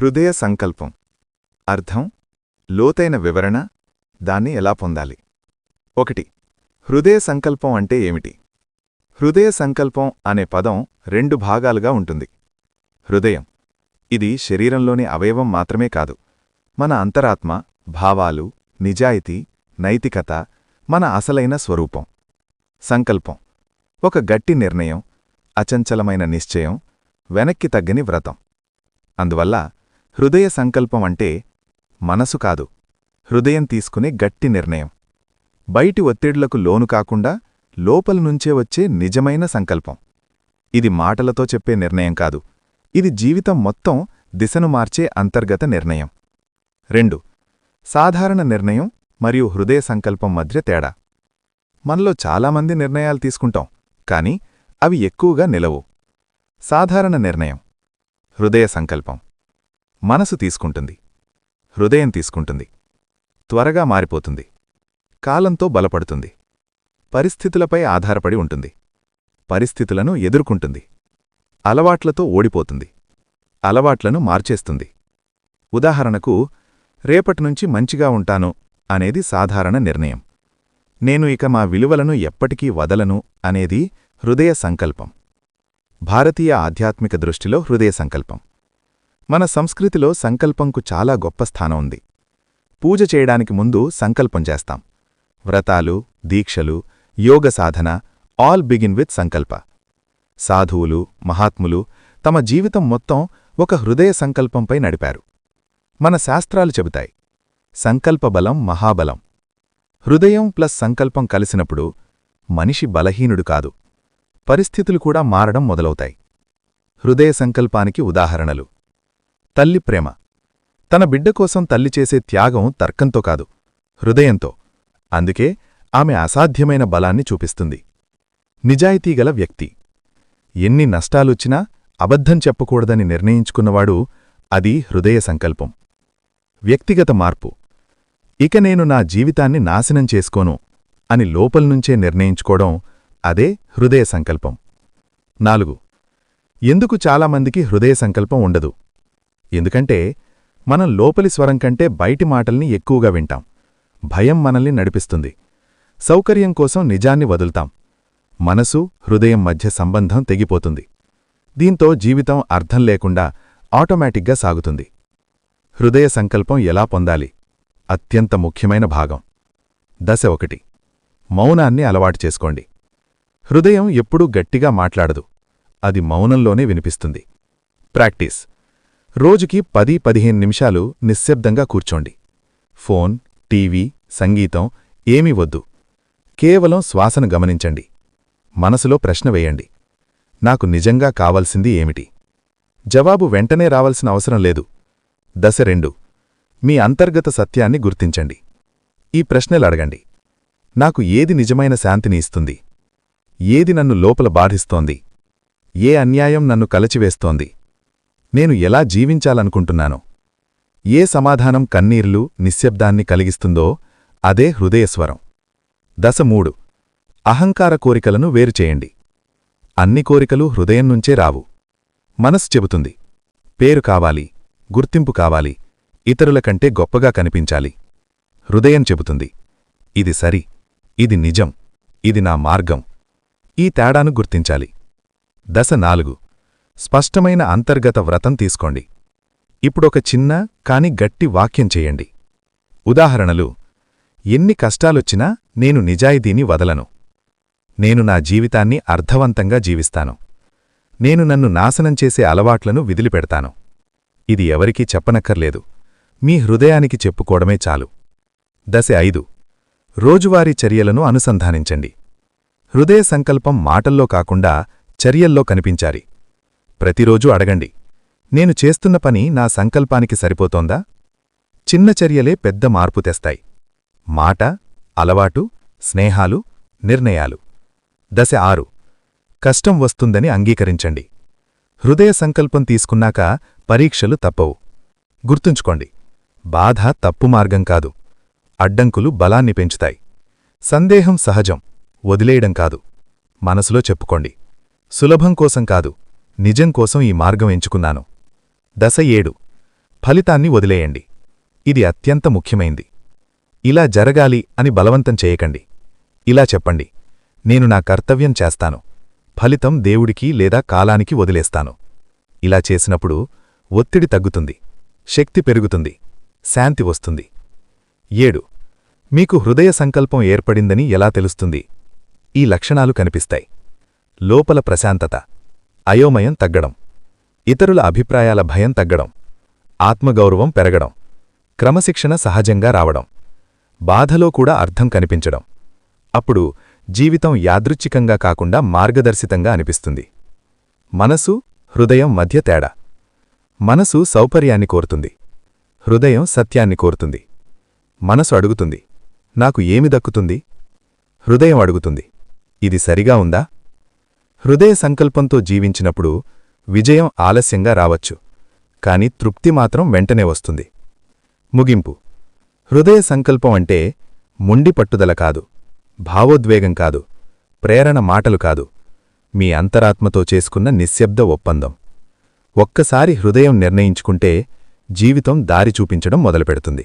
హృదయ సంకల్పం. అర్థం, లోతైన వివరణ, దాన్ని ఎలా పొందాలి? 1. హృదయ సంకల్పం అంటే ఏమిటి? హృదయ సంకల్పం అనే పదం 2 భాగాలుగా ఉంటుంది. హృదయం, ఇది శరీరంలోని అవయవం మాత్రమే కాదు, మన అంతరాత్మ, భావాలు, నిజాయితీ, నైతికత, మన అసలైన స్వరూపం. సంకల్పం, ఒక గట్టి నిర్ణయం, అచంచలమైన నిశ్చయం, వెనక్కి తగ్గని వ్రతం. అందువల్ల హృదయ సంకల్పం అంటే మనసు కాదు, హృదయం తీసుకునే గట్టి నిర్ణయం. బయటి ఒత్తిడ్లకు లోను కాకుండా లోపలనుంచే వచ్చే నిజమైన సంకల్పం. ఇది మాటలతో చెప్పే నిర్ణయం కాదు, ఇది జీవితం మొత్తం దిశను మార్చే అంతర్గత నిర్ణయం. 2. సాధారణ నిర్ణయం మరియు హృదయ సంకల్పం మధ్య తేడా. మనలో చాలామంది నిర్ణయాలు తీసుకుంటాం, కాని అవి ఎక్కువగా నిలవు. సాధారణ నిర్ణయం, హృదయ సంకల్పం. మనసు తీసుకుంటుంది, హృదయం తీసుకుంటుంది. త్వరగా మారిపోతుంది, కాలంతో బలపడుతుంది, పరిస్థితులపై ఆధారపడి ఉంటుంది, పరిస్థితులను ఎదుర్కొంటుంది, అలవాట్లతో ఓడిపోతుంది, అలవాట్లను మార్చేస్తుంది. ఉదాహరణకు, రేపటినుంచి మంచిగా ఉంటాను అనేది సాధారణ నిర్ణయం. నేను ఇక మా విలువలను ఎప్పటికీ వదలను అనేది హృదయ సంకల్పం. భారతీయ ఆధ్యాత్మిక దృష్టిలో హృదయ సంకల్పం. మన సంస్కృతిలో సంకల్పంకు చాలా గొప్ప స్థానం ఉంది. పూజ చేయడానికి ముందు సంకల్పం చేస్తాం. వ్రతాలు, దీక్షలు, యోగ సాధన ఆల్ బిగిన్ విత్ సంకల్ప. సాధువులు, మహాత్ములు తమ జీవితం మొత్తం ఒక హృదయ సంకల్పంపై నడిపారు. మన శాస్త్రాలు చెబుతాయి, సంకల్పబలం మహాబలం. హృదయం ప్లస్ సంకల్పం కలిసినప్పుడు మనిషి బలహీనుడు కాదు, పరిస్థితులు కూడా మారడం మొదలవుతాయి. హృదయ సంకల్పానికి ఉదాహరణలు: తల్లి ప్రేమ. తన బిడ్డ కోసం తల్లి చేసే త్యాగం తర్కంతో కాదు, హృదయంతో. అందుకే ఆమె అసాధ్యమైన బలాన్ని చూపిస్తుంది. నిజాయితీగల వ్యక్తి. ఎన్ని నష్టాలొచ్చినా అబద్ధం చెప్పకూడదని నిర్ణయించుకున్నవాడు, అది హృదయ సంకల్పం. వ్యక్తిగత మార్పు. ఇక నేను నా జీవితాన్ని నాశనం చేసుకోను అని లోపల్నుంచే నిర్ణయించుకోవడం, అదే హృదయ సంకల్పం. 4. ఎందుకు చాలామందికి హృదయ సంకల్పం ఉండదు? ఎందుకంటే మనం లోపలి స్వరం కంటే బయటి మాటల్ని ఎక్కువగా వింటాం. భయం మనల్ని నడిపిస్తుంది. సౌకర్యం కోసం నిజాన్ని వదులుతాం. మనసు, హృదయం మధ్య సంబంధం తెగిపోతుంది. దీంతో జీవితం అర్థం లేకుండా ఆటోమేటిక్గా సాగుతుంది. హృదయ సంకల్పం ఎలా పొందాలి? అత్యంత ముఖ్యమైన భాగం. దశ 1. మౌనాన్ని అలవాటు చేసుకోండి. హృదయం ఎప్పుడూ గట్టిగా మాట్లాడదు, అది మౌనంలోనే వినిపిస్తుంది. ప్రాక్టీస్. రోజుకి 10-15 నిమిషాలు నిశ్శబ్దంగా కూర్చోండి. ఫోన్, టీవీ, సంగీతం ఏమీ వద్దు. కేవలం శ్వాసను గమనించండి. మనసులో ప్రశ్న వేయండి, నాకు నిజంగా కావలసింది ఏమిటి? జవాబు వెంటనే రావాల్సిన అవసరం లేదు. దశ 2. మీ అంతర్గత సత్యాన్ని గుర్తించండి. ఈ ప్రశ్నలడగండి: నాకు ఏది నిజమైన శాంతిని ఇస్తుంది? ఏది నన్ను లోపల బాధిస్తోంది? ఏ అన్యాయం నన్ను కలచివేస్తోంది? నేను ఎలా జీవించాలనుకుంటున్నాను? ఏ సమాధానం కన్నీర్లు, నిశ్శబ్దాన్ని కలిగిస్తుందో అదే హృదయస్వరం. దశ 3. అహంకార కోరికలను వేరుచేయండి. అన్ని కోరికలు హృదయం నుంచే రావు. మనసు చెబుతుంది, పేరు కావాలి, గుర్తింపు కావాలి, ఇతరుల కంటే గొప్పగా కనిపించాలి. హృదయం చెబుతుంది, ఇది సరి, ఇది నిజం, ఇది నా మార్గం. ఈ తేడాను గుర్తించాలి. దశ 4. స్పష్టమైన అంతర్గత వ్రతం తీసుకోండి. ఇప్పుడొక చిన్న కాని గట్టి వాక్యం చేయండి. ఉదాహరణలు: ఎన్ని కష్టాలొచ్చినా నేను నిజాయితీని వదలను. నేను నా జీవితాన్ని అర్థవంతంగా జీవిస్తాను. నేను నన్ను నాశనం చేసే అలవాట్లను విదిలిపెడతాను. ఇది ఎవరికీ చెప్పనక్కర్లేదు, మీ హృదయానికి చెప్పుకోవడమే చాలు. దశ 5. రోజువారీ చర్యలను అనుసంధానించండి. హృదయ సంకల్పం మాటల్లో కాకుండా చర్యల్లో కనిపించాలి. ప్రతిరోజూ అడగండి, నేను చేస్తున్న పని నా సంకల్పానికి సరిపోతోందా? చిన్న చర్యలే పెద్ద మార్పు తెస్తాయి. మాట, అలవాటు, స్నేహాలు, నిర్ణయాలు. దశ 6. కష్టం వస్తుందని అంగీకరించండి. హృదయ సంకల్పం తీసుకున్నాక పరీక్షలు తప్పవు. గుర్తుంచుకోండి, బాధ తప్పు మార్గం కాదు, అడ్డంకులు బలాన్ని పెంచుతాయి. సందేహం సహజం, వదిలేయడం కాదు. మనసులో చెప్పుకోండి, సులభం కోసం కాదు, నిజం కోసం ఈ మార్గం ఎంచుకున్నాను. దశ 7. ఫలితాన్ని వదిలేయండి. ఇది అత్యంత ముఖ్యమైంది. ఇలా జరగాలి అని బలవంతం చేయకండి. ఇలా చెప్పండి, నేను నా కర్తవ్యం చేస్తాను, ఫలితం దేవుడికి లేదా కాలానికి వదిలేస్తాను. ఇలా చేసినప్పుడు ఒత్తిడి తగ్గుతుంది, శక్తి పెరుగుతుంది, శాంతి వస్తుంది. 7. మీకు హృదయ సంకల్పం ఏర్పడిందని ఎలా తెలుస్తుంది? ఈ లక్షణాలు కనిపిస్తాయి. లోపల ప్రశాంతత, అయోమయం తగ్గడం, ఇతరుల అభిప్రాయాల భయం తగ్గడం, ఆత్మగౌరవం పెరగడం, క్రమశిక్షణ సహజంగా రావడం, బాధలో కూడా అర్థం కనిపించడం. అప్పుడు జీవితం యాదృచ్ఛికంగా కాకుండా మార్గదర్శితంగా అనిపిస్తుంది. మనసు, హృదయం మధ్య తేడా. మనసు సౌకర్యాన్ని కోరుతుంది, హృదయం సత్యాన్ని కోరుతుంది. మనసు అడుగుతుంది, నాకు ఏమి దక్కుతుంది? హృదయం అడుగుతుంది, ఇది సరిగా ఉందా? హృదయ సంకల్పంతో జీవించినప్పుడు విజయం ఆలస్యంగా రావచ్చు, కాని తృప్తి మాత్రం వెంటనే వస్తుంది. ముగింపు. హృదయ సంకల్పం అంటే మొండి పట్టుదల కాదు, భావోద్వేగం కాదు, ప్రేరణ మాటలు కాదు, మీ అంతరాత్మతో చేసుకున్న నిశ్శబ్ద ఒప్పందం. ఒక్కసారి హృదయం నిర్ణయించుకుంటే జీవితం దారి చూపించడం మొదలుపెడుతుంది.